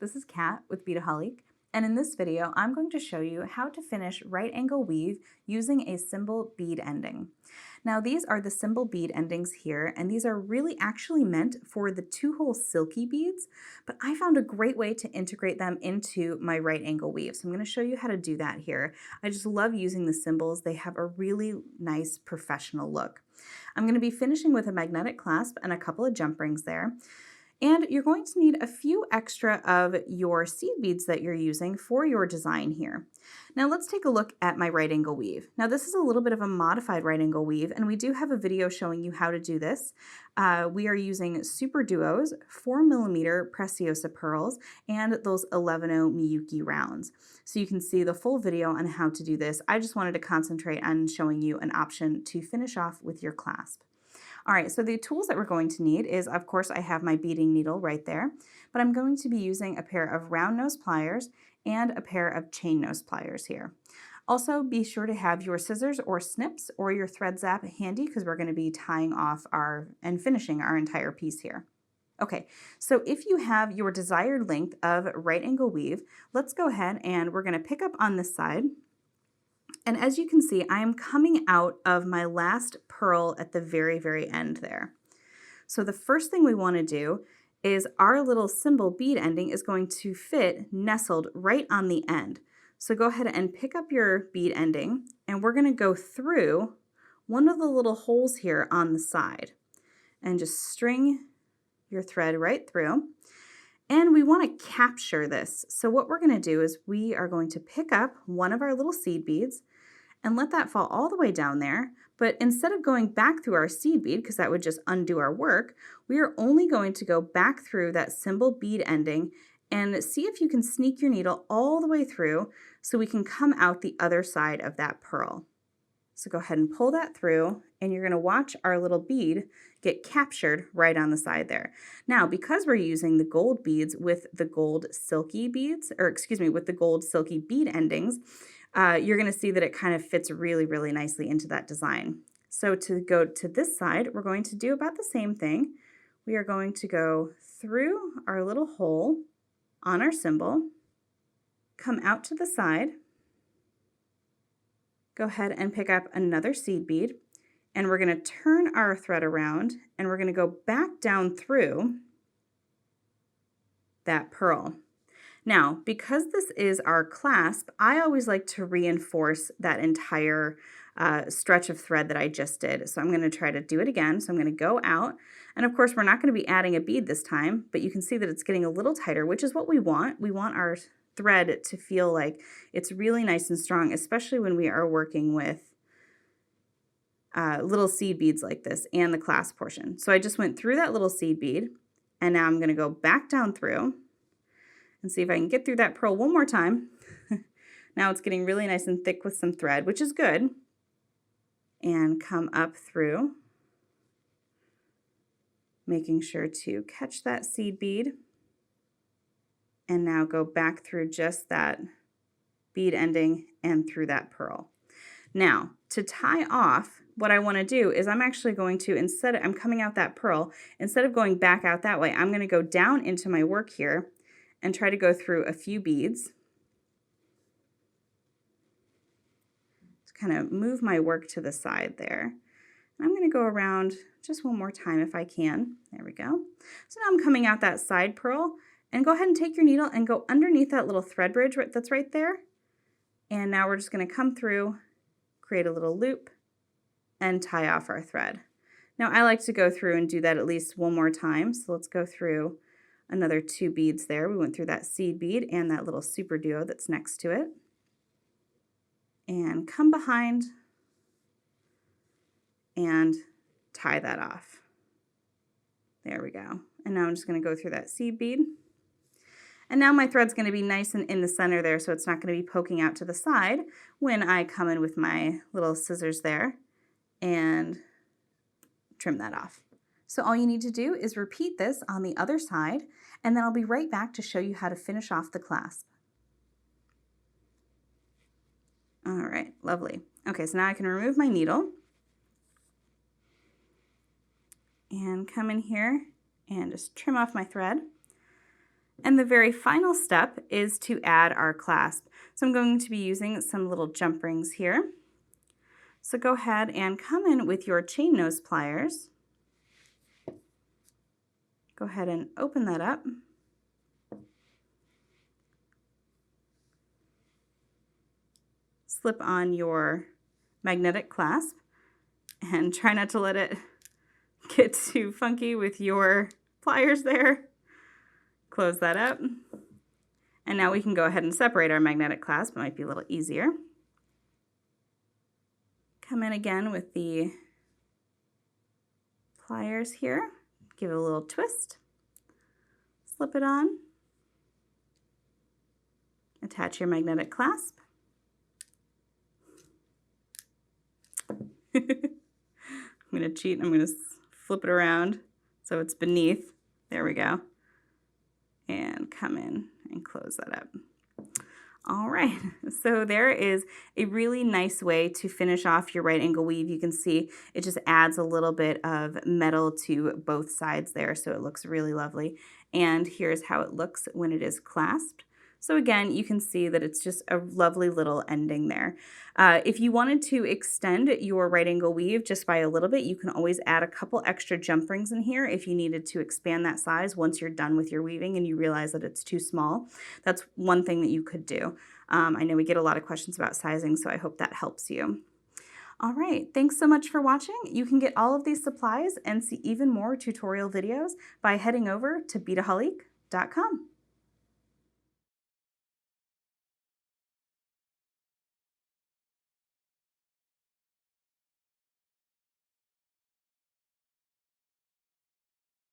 this is Kat with Beadaholique, and in this video I'm going to show you how to finish right angle weave using a cymbal bead ending. Now these are the cymbal bead endings here, and these are really actually meant for the 2-hole silky beads, but I found a great way to integrate them into my right angle weave. So I'm going to show you how to do that here. I just love using the cymbals. They have a really nice professional look. I'm going to be finishing with a magnetic clasp and a couple of jump rings there. And you're going to need a few extra of your seed beads that you're using for your design here. Now let's take a look at my right angle weave. Now this is a little bit of a modified right angle weave, and we do have a video showing you how to do this. We are using SuperDuo's 4mm Preciosa pearls and those 11/0 Miyuki rounds. So you can see the full video on how to do this. I just wanted to concentrate on showing you an option to finish off with your clasp. All right, so the tools that we're going to need is, of course, I have my beading needle right there, but I'm going to be using a pair of round nose pliers and a pair of chain nose pliers here. Also, be sure to have your scissors or snips or your thread zap handy because we're going to be tying off and finishing our entire piece here. Okay, so if you have your desired length of right angle weave, let's go ahead and we're going to pick up on this side. And as you can see, I am coming out of my last pearl at the very, very end there. So the first thing we want to do is our little cymbal bead ending is going to fit nestled right on the end. So go ahead and pick up your bead ending, and we're going to go through one of the little holes here on the side and just string your thread right through. And we want to capture this. So what we're going to do is we are going to pick up one of our little seed beads and let that fall all the way down there. But instead of going back through our seed bead, because that would just undo our work, we are only going to go back through that cymbal bead ending and see if you can sneak your needle all the way through so we can come out the other side of that pearl. So go ahead and pull that through, and you're going to watch our little bead get captured right on the side there. Now, because we're using the gold beads with the gold silky beads, or excuse me, with the gold silky bead endings, you're going to see that it kind of fits really, really nicely into that design. So to go to this side, we're going to do about the same thing. We are going to go through our little hole on our cymbal, come out to the side, go ahead and pick up another seed bead, and we're going to turn our thread around and we're going to go back down through that pearl. Now, because this is our clasp, I always like to reinforce that entire stretch of thread that I just did. So I'm going to try to do it again. So I'm going to go out, and of course we're not going to be adding a bead this time, but you can see that it's getting a little tighter, which is what we want. We want our thread to feel like it's really nice and strong, especially when we are working with little seed beads like this and the clasp portion. So I just went through that little seed bead, and now I'm going to go back down through and see if I can get through that pearl one more time. Now it's getting really nice and thick with some thread, which is good. And come up through, making sure to catch that seed bead. And now go back through just that bead ending and through that pearl. Now, to tie off, what I want to do is I'm actually going to, I'm coming out that pearl, instead of going back out that way, I'm going to go down into my work here and try to go through a few beads. Just kind of move my work to the side there. And I'm going to go around just one more time if I can. There we go. So now I'm coming out that side pearl. And go ahead and take your needle and go underneath that little thread bridge that's right there. And now we're just going to come through, create a little loop, and tie off our thread. Now I like to go through and do that at least one more time. So let's go through another 2 beads there. We went through that seed bead and that little SuperDuo that's next to it. And come behind and tie that off. There we go. And now I'm just going to go through that seed bead. And now my thread's going to be nice and in the center there, so it's not going to be poking out to the side when I come in with my little scissors there and trim that off. So all you need to do is repeat this on the other side, and then I'll be right back to show you how to finish off the clasp. All right, lovely. Okay, so now I can remove my needle and come in here and just trim off my thread. And the very final step is to add our clasp. So I'm going to be using some little jump rings here. So go ahead and come in with your chain nose pliers. Go ahead and open that up. Slip on your magnetic clasp and try not to let it get too funky with your pliers there. Close that up. And now we can go ahead and separate our magnetic clasp. It might be a little easier. Come in again with the pliers here. Give it a little twist. Slip it on. Attach your magnetic clasp. I'm going to cheat. I'm going to flip it around so it's beneath. There we go. And come in and close that up. All right, so there is a really nice way to finish off your right angle weave. You can see it just adds a little bit of metal to both sides there, so it looks really lovely. And here's how it looks when it is clasped. So again, you can see that it's just a lovely little ending there. If you wanted to extend your right angle weave just by a little bit, you can always add a couple extra jump rings in here if you needed to expand that size once you're done with your weaving and you realize that it's too small. That's one thing that you could do. I know we get a lot of questions about sizing, so I hope that helps you. All right, thanks so much for watching. You can get all of these supplies and see even more tutorial videos by heading over to Beadaholique.com.